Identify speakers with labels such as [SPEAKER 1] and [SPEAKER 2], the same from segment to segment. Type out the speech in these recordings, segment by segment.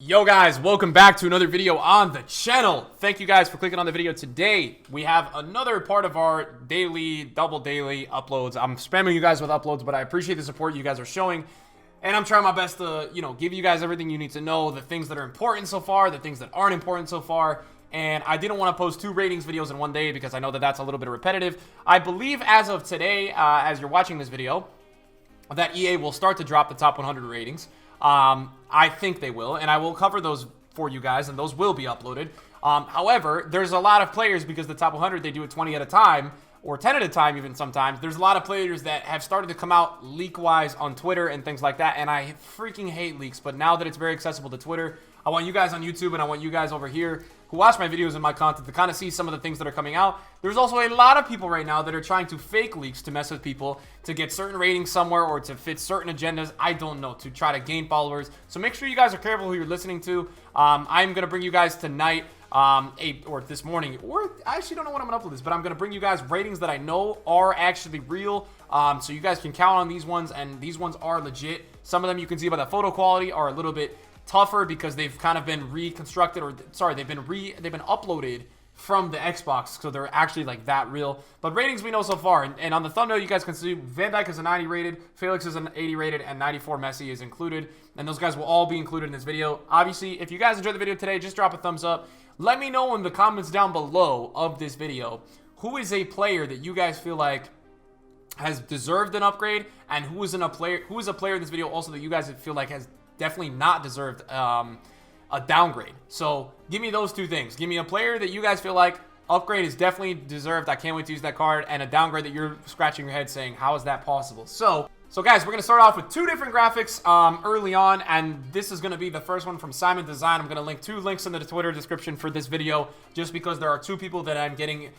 [SPEAKER 1] Yo guys, welcome back to another video on the channel. Thank you guys for clicking on the video. Today we have another part of our double daily uploads. I'm spamming you guys with uploads, but I appreciate the support you guys are showing, and I'm trying my best to, give you guys everything you need to know, the things that are important so far, the things that aren't important so far. And I didn't want to post two ratings videos in one day because I know that that's a little bit repetitive. I believe as of today, as you're watching this video, that EA will start to drop the top 100 ratings. I think they will, and I will cover those for you guys, and those will be uploaded. However, there's a lot of players, because the top 100, they do it 20 at a time, or 10 at a time even sometimes. There's a lot of players that have started to come out leak-wise on Twitter and things like that, and I freaking hate leaks. But now that it's very accessible to Twitter, I want you guys on YouTube and I want you guys over here who watch my videos and my content to kind of see some of the things that are coming out. There's also a lot of people right now that are trying to fake leaks to mess with people, to get certain ratings somewhere or to fit certain agendas. I don't know, to try to gain followers. So make sure you guys are careful who you're listening to. I'm going to bring you guys tonight, or this morning, or I actually don't know when I'm going to upload this, but I'm going to bring you guys ratings that I know are actually real. So you guys can count on these ones, and these ones are legit. Some of them you can see by the photo quality are a little bit tougher because they've kind of been reconstructed, or sorry, they've been uploaded from the Xbox, so they're actually like that real. But ratings we know so far, and on the thumbnail you guys can see Van Dijk is a 90 rated, Felix is an 80 rated, and 94 Messi is included, and those guys will all be included in this video. Obviously, if you guys enjoyed the video today, just drop a thumbs up. Let me know in the comments down below of this video who is a player that you guys feel like has deserved an upgrade, and who is a player in this video also that you guys feel like has definitely not deserved a downgrade. So give me those two things. Give me a player that you guys feel like upgrade is definitely deserved, I can't wait to use that card, and a downgrade that you're scratching your head saying, how is that possible? So guys, we're going to start off with two different graphics early on, and this is going to be the first one from Simon Design. I'm going to link two links in the Twitter description for this video, just because there are two people that I'm getting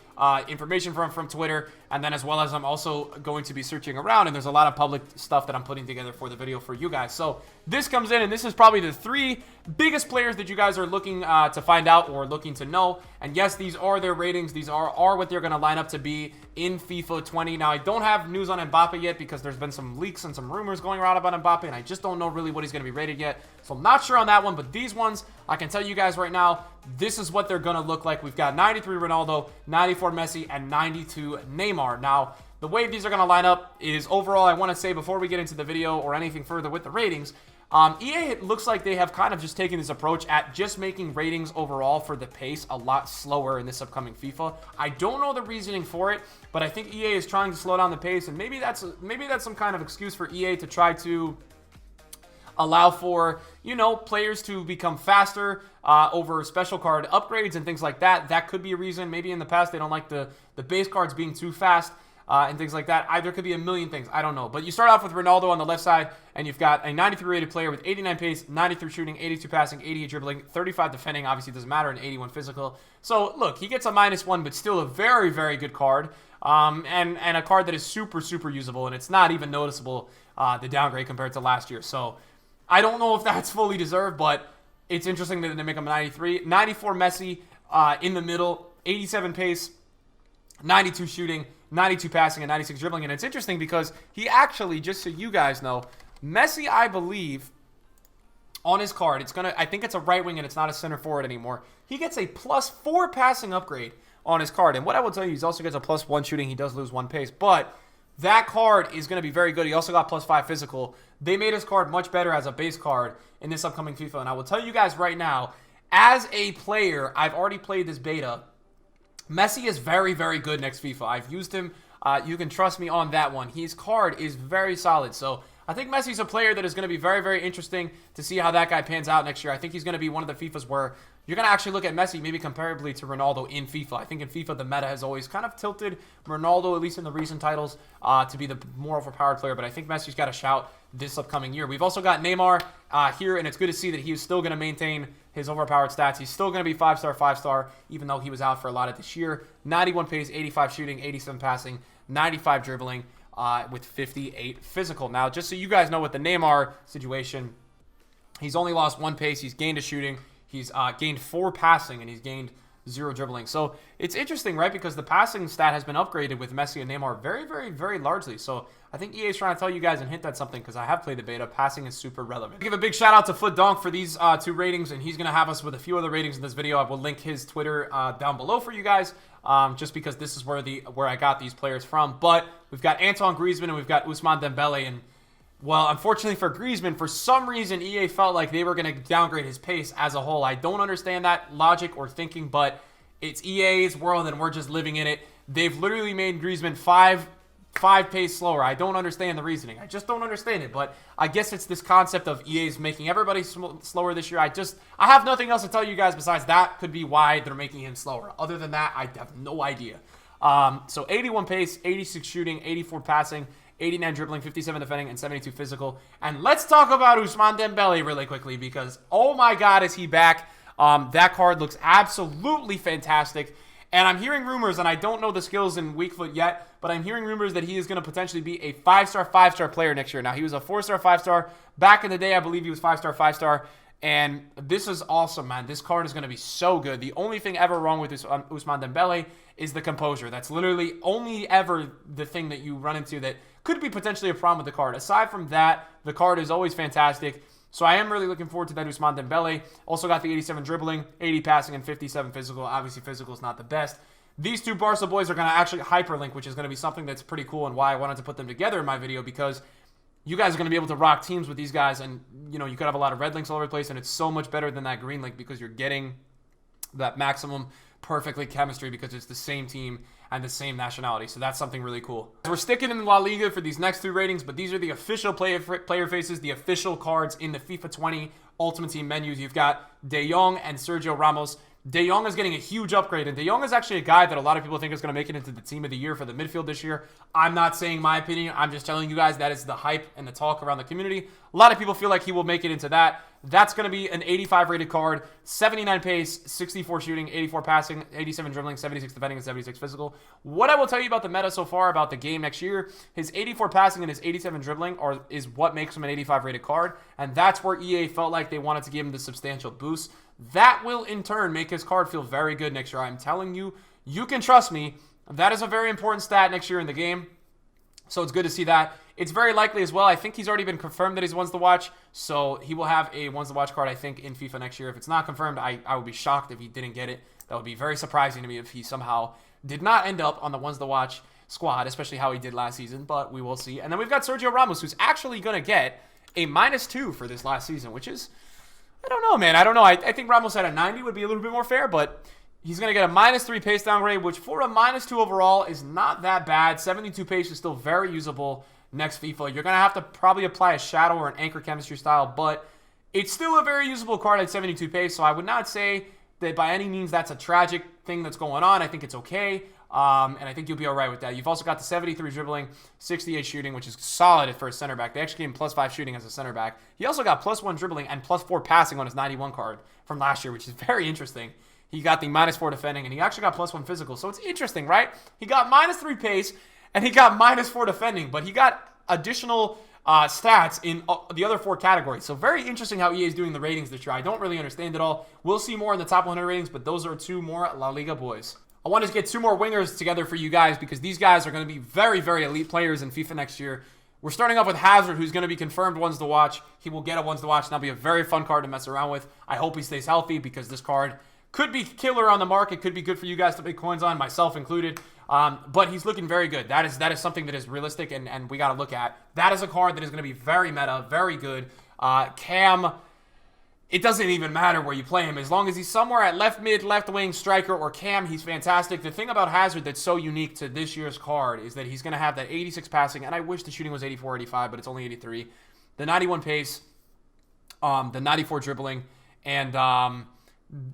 [SPEAKER 1] information from Twitter, and then as well as I'm also going to be searching around, and there's a lot of public stuff that I'm putting together for the video for you guys. So this comes in, and this is probably the three biggest players that you guys are looking to find out or looking to know. And yes, these are their ratings. These are what they're going to line up to be in FIFA 20. Now, I don't have news on Mbappe yet because there's been some leaks and some rumors going around about Mbappe, and I just don't know really what he's going to be rated yet. So I'm not sure on that one, but these ones, I can tell you guys right now, this is what they're going to look like. We've got 93 Ronaldo, 94 Messi, and 92 Neymar. Now, the way these are going to line up is overall, I want to say before we get into the video or anything further with the ratings, EA, it looks like they have kind of just taken this approach at just making ratings overall for the pace a lot slower in this upcoming FIFA. I don't know the reasoning for it, but I think EA is trying to slow down the pace, and maybe that's some kind of excuse for EA to try to allow for, players to become faster over special card upgrades and things like that. That could be a reason. Maybe in the past they don't like the base cards being too fast. And things like that. There could be a million things. I don't know. But you start off with Ronaldo on the left side, and you've got a 93 rated player with 89 pace, 93 shooting, 82 passing, 88 dribbling, 35 defending. Obviously, it doesn't matter, and 81 physical. So, look, he gets a -1, but still a very, very good card. And a card that is super, super usable, and it's not even noticeable, the downgrade compared to last year. So, I don't know if that's fully deserved, but it's interesting that they make him a 93. 94 Messi in the middle, 87 pace, 92 shooting, 92 passing, and 96 dribbling. And it's interesting because he actually, just so you guys know, Messi, I believe, on his card, I think it's a right wing and it's not a center forward anymore. He gets a +4 passing upgrade on his card. And what I will tell you, he also gets a +1 shooting. He does lose 1 pace, but that card is going to be very good. He also got +5 physical. They made his card much better as a base card in this upcoming FIFA. And I will tell you guys right now, as a player, I've already played this beta. Messi is very, very good next FIFA. I've used him. You can trust me on that one. His card is very solid. So I think Messi's a player that is going to be very, very interesting to see how that guy pans out next year. I think he's going to be one of the FIFAs where you're going to actually look at Messi maybe comparably to Ronaldo in FIFA. I think in FIFA, the meta has always kind of tilted Ronaldo, at least in the recent titles, to be the more overpowered player. But I think Messi's got a shout this upcoming year. We've also got Neymar here, and it's good to see that he is still going to maintain his overpowered stats. He's still going to be 5-star, 5-star, even though he was out for a lot of this year. 91 pace, 85 shooting, 87 passing, 95 dribbling, with 58 physical. Now, just so you guys know with the Neymar situation, he's only lost 1 pace. He's gained a shooting. He's gained 4 passing, and he's gained 0 dribbling. So it's interesting, right? Because the passing stat has been upgraded with Messi and Neymar very, very, very largely. So I think EA is trying to tell you guys and hint at something because I have played the beta. Passing is super relevant. Give a big shout out to fodder for these 2 ratings, and he's going to have us with a few other ratings in this video. I will link his Twitter down below for you guys, just because this is where I got these players from. But we've got Antoine Griezmann and we've got Ousmane Dembele, and well, unfortunately for Griezmann, for some reason, EA felt like they were going to downgrade his pace as a whole. I don't understand that logic or thinking, but it's EA's world, and we're just living in it. They've literally made Griezmann five pace slower. I don't understand the reasoning. I just don't understand it, but I guess it's this concept of EA's making everybody slower this year. I have nothing else to tell you guys besides that could be why they're making him slower. Other than that, I have no idea. So 81 pace, 86 shooting, 84 passing, 89 dribbling, 57 defending, and 72 physical. And let's talk about Ousmane Dembele really quickly because, oh my God, is he back? That card looks absolutely fantastic. And I'm hearing rumors, and I don't know the skills in weak foot yet, but I'm hearing rumors that he is going to potentially be a 5-star player next year. Now, he was a 4-star, 5-star. Back in the day, I believe he was 5-star, 5-star. And this is awesome, man. This card is going to be so good. The only thing ever wrong with Ousmane Dembele is the composure. That's literally only ever the thing that you run into that could be potentially a problem with the card. Aside from that, the card is always fantastic. So I am really looking forward to that Ousmane Dembele. Also got the 87 dribbling, 80 passing, and 57 physical. Obviously, physical is not the best. These 2 Barca boys are going to actually hyperlink, which is going to be something that's pretty cool and why I wanted to put them together in my video because you guys are going to be able to rock teams with these guys, and you could have a lot of red links all over the place, and it's so much better than that green link because you're getting that maximum perfectly chemistry because it's the same team and the same nationality. So that's something really cool. We're sticking in La Liga for these next 3 ratings, but these are the official player faces, the official cards in the FIFA 20 Ultimate Team menus. You've got De Jong and Sergio Ramos. De Jong is getting a huge upgrade, and De Jong is actually a guy that a lot of people think is going to make it into the team of the year for the midfield this year. I'm not saying my opinion. I'm just telling you guys that is the hype and the talk around the community. A lot of people feel like he will make it into that. That's going to be an 85 rated card, 79 pace, 64 shooting, 84 passing, 87 dribbling, 76 defending, and 76 physical. What I will tell you about the meta so far about the game next year, his 84 passing and his 87 dribbling is what makes him an 85 rated card, and that's where EA felt like they wanted to give him the substantial boost. That will, in turn, make his card feel very good next year. I'm telling you, you can trust me. That is a very important stat next year in the game. So it's good to see that. It's very likely as well. I think he's already been confirmed that he's ones to watch. So he will have a ones to watch card, I think, in FIFA next year. If it's not confirmed, I would be shocked if he didn't get it. That would be very surprising to me if he somehow did not end up on the ones to watch squad, especially how he did last season. But we will see. And then we've got Sergio Ramos, who's actually going to get a -2 for this last season, which is, I don't know, man. I don't know. I think Ramos at a 90 would be a little bit more fair, but he's going to get a -3 pace downgrade, which for a -2 overall is not that bad. 72 pace is still very usable next FIFA. You're going to have to probably apply a shadow or an anchor chemistry style, but it's still a very usable card at 72 pace, so I would not say that by any means that's a tragic thing that's going on. I think it's okay, and I think you'll be all right with that. You've also got the 73 dribbling, 68 shooting, which is solid for a center back. They actually gave him +5 shooting as a center back. He also got +1 dribbling and +4 passing on his 91 card from last year, which is very interesting. He got the -4 defending, and he actually got +1 physical. So it's interesting, right? He got -3 pace, and he got -4 defending, but he got additional stats in the other 4 categories. So very interesting how EA is doing the ratings this year. I don't really understand it all. We'll see more in the top 100 ratings, but those are 2 more La Liga boys. I wanted to get 2 more wingers together for you guys because these guys are going to be very, very elite players in FIFA next year. We're starting off with Hazard, who's going to be confirmed ones to watch. He will get a ones to watch, and that'll be a very fun card to mess around with. I hope he stays healthy because this card could be killer on the market, could be good for you guys to make coins on, myself included. But he's looking very good. That is something that is realistic, and we got to look at. That is a card that is going to be very meta, very good. Cam, it doesn't even matter where you play him. As long as he's somewhere at left mid, left wing, striker, or Cam, he's fantastic. The thing about Hazard that's so unique to this year's card is that he's going to have that 86 passing, and I wish the shooting was 84, 85, but it's only 83. The 91 pace, the 94 dribbling, and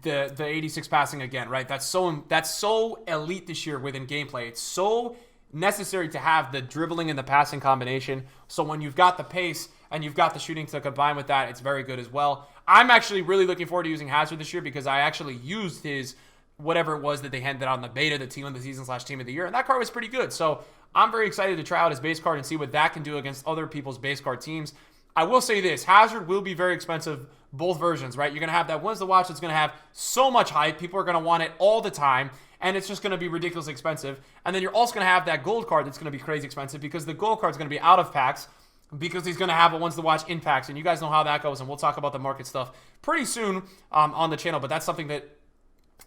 [SPEAKER 1] the 86 passing again, right? That's so elite this year within gameplay. It's so necessary to have the dribbling and the passing combination. So when you've got the pace and you've got the shooting to combine with that, it's very good as well. I'm actually really looking forward to using Hazard this year because I actually used his whatever it was that they handed out in the beta, the team of the season / team of the year, and that card was pretty good. So I'm very excited to try out his base card and see what that can do against other people's base card teams. I will say this, Hazard will be very expensive, both versions, right? You're going to have that When's the Watch that's going to have so much hype. People are going to want it all the time, and it's just going to be ridiculously expensive. And then you're also going to have that gold card that's going to be crazy expensive because the gold card is going to be out of packs because he's going to have a When's the Watch in packs. And you guys know how that goes, and we'll talk about the market stuff pretty soon on the channel, but that's something that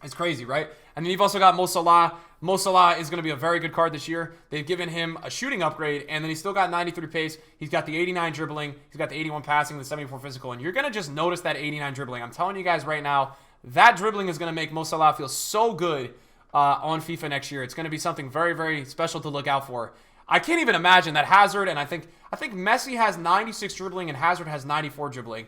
[SPEAKER 1] is crazy, right? And then you've also got Mo Salah. Mo Salah is going to be a very good card this year. They've given him a shooting upgrade, and then he's still got 93 pace. He's got the 89 dribbling. He's got the 81 passing, the 74 physical, and you're going to just notice that 89 dribbling. I'm telling you guys right now, that dribbling is going to make Mo Salah feel so good on FIFA next year. It's going to be something very, very special to look out for. I can't even imagine that Hazard, and I think Messi has 96 dribbling and Hazard has 94 dribbling.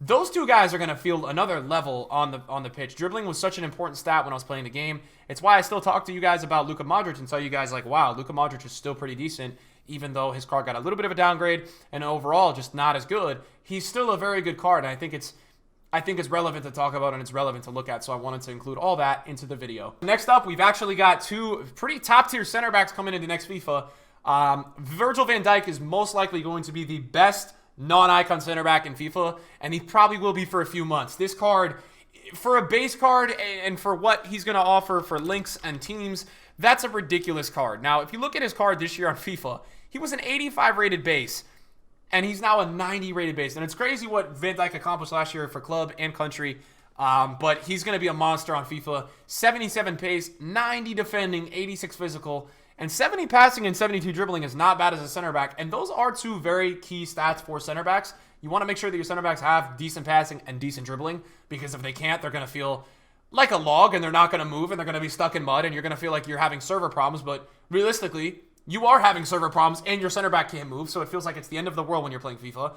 [SPEAKER 1] Those two guys are going to feel another level on the pitch. Dribbling was such an important stat when I was playing the game. It's why I still talk to you guys about Luka Modric and tell you guys, like, wow, Luka Modric is still pretty decent, even though his card got a little bit of a downgrade and overall just not as good. He's still a very good card, and I think it's relevant to talk about and it's relevant to look at, so I wanted to include all that into the video. Next up, we've actually got two pretty top-tier center backs coming into next FIFA. Virgil van Dijk is most likely going to be the best non-icon center back in FIFA, and he probably will be for a few months. This card, for a base card and for what he's going to offer for links and teams, that's a ridiculous card. Now, if you look at his card this year on FIFA, he was an 85 rated base, and he's now a 90 rated base. And it's crazy what Van Dijk accomplished last year for club and country, but he's going to be a monster on FIFA. 77 pace, 90 defending, 86 physical, and 70 passing and 72 dribbling is not bad as a center back. And those are two very key stats for center backs. You want to make sure that your center backs have decent passing and decent dribbling, because if they can't, they're going to feel like a log and they're not going to move and they're going to be stuck in mud and you're going to feel like you're having server problems. But realistically, you are having server problems and your center back can't move. So it feels like it's the end of the world when you're playing FIFA.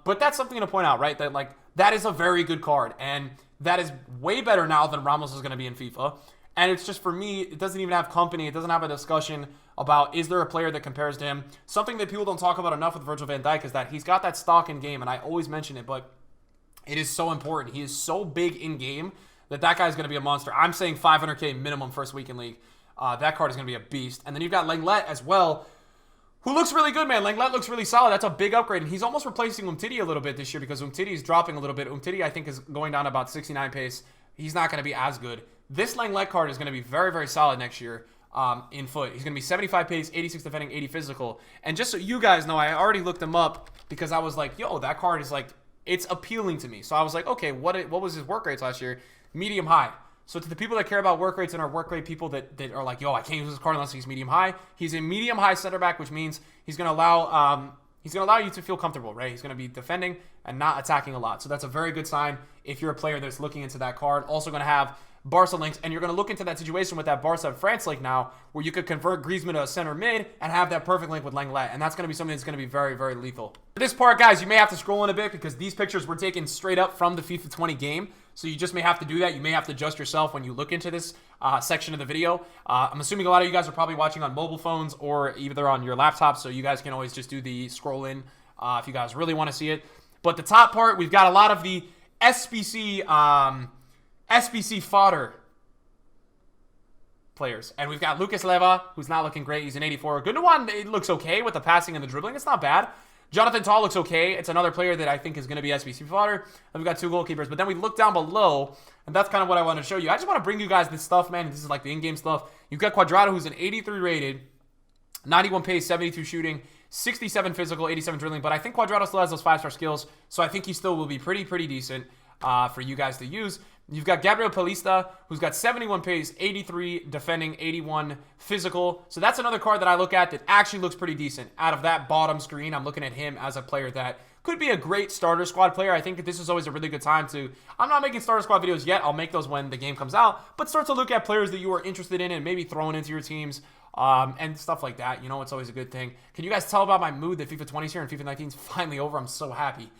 [SPEAKER 1] But that's something to point out, right? That, like, that is a very good card. And that is way better now than Ramos is going to be in FIFA. And it's just, for me, it doesn't even have company. It doesn't have a discussion about, is there a player that compares to him? Something that people don't talk about enough with Virgil van Dijk is that he's got that stock in game, and I always mention it, but it is so important. He is so big in game that guy's going to be a monster. I'm saying 500K minimum first week in league. That card is going to be a beast. And then you've got Lenglet as well, who looks really good, man. Lenglet looks really solid. That's a big upgrade, and he's almost replacing Umtiti a little bit this year because Umtiti is dropping a little bit. Umtiti, I think, is going down to about 69 pace. He's not going to be as good. This Lenglet card is going to be very, very solid next year in foot. He's going to be 75 pace, 86 defending, 80 physical. And just so you guys know, I already looked him up because I was like, yo, that card is like, it's appealing to me. So I was like, okay, what was his work rates last year? Medium high. So to the people that care about work rates and are work rate people that are like, yo, I can't use this card unless he's medium high. He's a medium high center back, which means he's going to allow you to feel comfortable, right? He's going to be defending and not attacking a lot. So that's a very good sign if you're a player that's looking into that card. Also going to have Barca links, and you're going to look into that situation with that Barca France link now, where you could convert Griezmann to a center mid and have that perfect link with Lenglet, and that's going to be something that's going to be very, very lethal. For this part, guys, you may have to scroll in a bit because these pictures were taken straight up from the FIFA 20 game, so you just may have to do that. You may have to adjust yourself when you look into this section of the video. I'm assuming a lot of you guys are probably watching on mobile phones or either on your laptops, so you guys can always just do the scroll in if you guys really want to see it. But the top part, we've got a lot of the SBC fodder players. And we've got Lucas Leiva, who's not looking great. He's an 84. Gundogan, it looks okay with the passing and the dribbling. It's not bad. Jonathan Tah looks okay. It's another player that I think is going to be SBC fodder. And we've got two goalkeepers. But then we look down below, and that's kind of what I want to show you. I just want to bring you guys this stuff, man. This is like the in-game stuff. You've got Cuadrado, who's an 83 rated, 91 pace, 72 shooting, 67 physical, 87 dribbling. But I think Cuadrado still has those 5-star skills, so I think he still will be pretty decent for you guys to use. You've got Gabriel Paulista, who's got 71 pace, 83 defending, 81 physical. So that's another card that I look at that actually looks pretty decent. Out of that bottom screen, I'm looking at him as a player that could be a great starter squad player. I think that this is always a really good time to... I'm not making starter squad videos yet. I'll make those when the game comes out. But start to look at players that you are interested in and maybe throwing into your teams and stuff like that. You know, it's always a good thing. Can you guys tell about my mood that FIFA 20 is here and FIFA 19 is finally over? I'm so happy.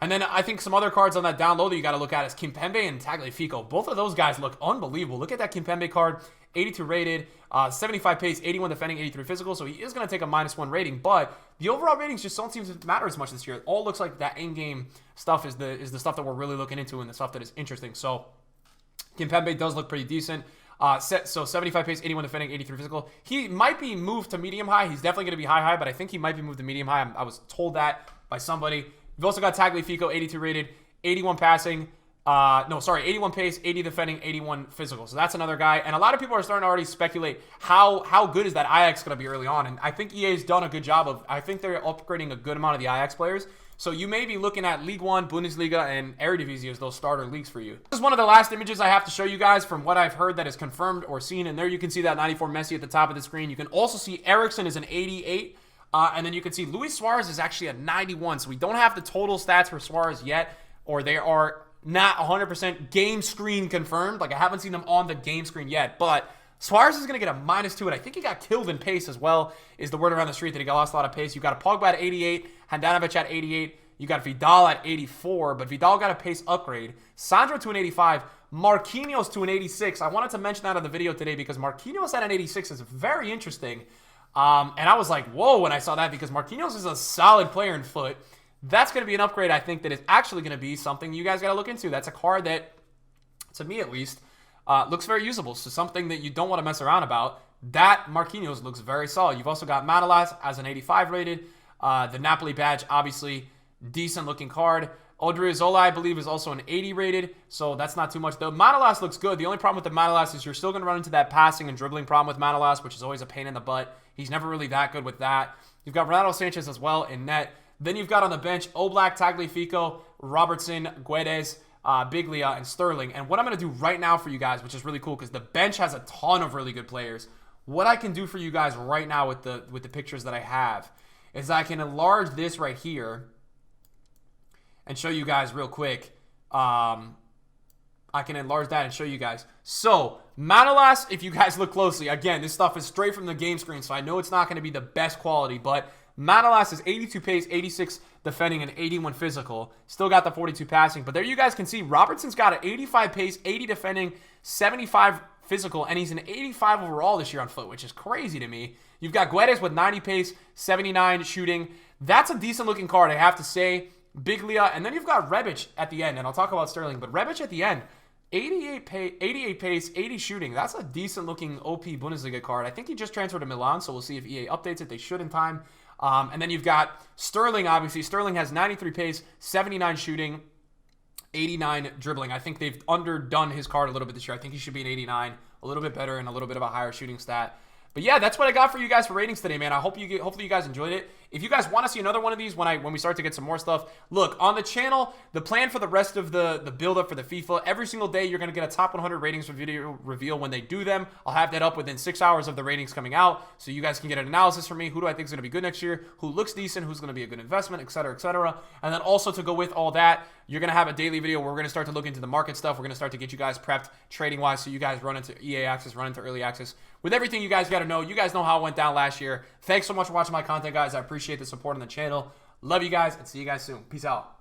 [SPEAKER 1] And then I think some other cards on that down low that you got to look at is Kimpembe and Tagliafico. Both of those guys look unbelievable. Look at that Kimpembe card, 82 rated, 75 pace, 81 defending, 83 physical. So he is going to take a -1 rating, but the overall ratings just don't seem to matter as much this year. It all looks like that in-game stuff is the stuff that we're really looking into and the stuff that is interesting. So Kimpembe does look pretty decent. So 75 pace, 81 defending, 83 physical. He might be moved to medium high. He's definitely going to be high, but I think he might be moved to medium high. I was told that by somebody. You've also got Tagliafico, 82 rated, 81 passing. No, sorry, 81 pace, 80 defending, 81 physical. So that's another guy. And a lot of people are starting to already speculate how good is that Ajax going to be early on. And I think EA's done a good job of, I think they're upgrading a good amount of the Ajax players. So you may be looking at League One, Bundesliga, and Eredivisie as those starter leagues for you. This is one of the last images I have to show you guys from what I've heard that is confirmed or seen. And there you can see that 94 Messi at the top of the screen. You can also see Eriksen is an 88. And then you can see Luis Suarez is actually a 91. So we don't have the total stats for Suarez yet, or they are not 100% game screen confirmed. Like, I haven't seen them on the game screen yet, but Suarez is going to get a -2, and I think he got killed in pace as well, is the word around the street, that he lost a lot of pace. You got a Pogba at 88, Handanovic at 88, you got Vidal at 84, but Vidal got a pace upgrade. Sandro to an 85, Marquinhos to an 86. I wanted to mention that in the video today because Marquinhos at an 86 is very interesting. And I was like, whoa, when I saw that, because Marquinhos is a solid player in foot. That's going to be an upgrade, I think, that is actually going to be something you guys got to look into. That's a card that, to me at least, looks very usable. So something that you don't want to mess around about. That Marquinhos looks very solid. You've also got Manolas as an 85 rated. The Napoli badge, obviously, decent looking card. Odriozola, I believe, is also an 80 rated, so that's not too much. The Manolas looks good. The only problem with the Manolas is you're still going to run into that passing and dribbling problem with Manolas, which is always a pain in the butt. He's never really that good with that. You've got Renato Sanchez as well in net. Then you've got on the bench Oblak, Tagliafico, Robertson, Guedes, Biglia, and Sterling. And what I'm going to do right now for you guys, which is really cool because the bench has a ton of really good players. What I can do for you guys right now with the pictures that I have is I can enlarge this right here and show you guys real quick. I can enlarge that and show you guys. So, Manolas, if you guys look closely, again, this stuff is straight from the game screen, so I know it's not going to be the best quality, but Manolas is 82 pace, 86 defending, and 81 physical. Still got the 42 passing. But there you guys can see Robertson's got an 85 pace, 80 defending, 75 physical, and he's an 85 overall this year on foot, which is crazy to me. You've got Guedes with 90 pace, 79 shooting. That's a decent looking card, I have to say. Biglia, and then you've got Rebic at the end, and I'll talk about Sterling, but Rebic at the end, 88 pace, 80 shooting. That's a decent looking OP Bundesliga card. I think he just transferred to Milan, so we'll see if EA updates it. They should in time. And then you've got Sterling, obviously. Sterling has 93 pace, 79 shooting, 89 dribbling. I think they've underdone his card a little bit this year. I think he should be an 89, a little bit better and a little bit of a higher shooting stat. But yeah, that's what I got for you guys for ratings today, man. Hopefully you guys enjoyed it. If you guys want to see another one of these when we start to get some more stuff, look, on the channel, the plan for the rest of the build-up for the FIFA, every single day you're going to get a top 100 ratings video reveal when they do them. I'll have that up within 6 hours of the ratings coming out, so you guys can get an analysis from me. Who do I think is going to be good next year? Who looks decent? Who's going to be a good investment? Etc., etc. And then also to go with all that, you're going to have a daily video where we're going to start to look into the market stuff. We're going to start to get you guys prepped trading-wise so you guys run into EA access, run into early access. With everything you guys got to know, you guys know how it went down last year. Thanks so much for watching my content, guys. I appreciate the support on the channel. Love you guys, and see you guys soon. Peace out.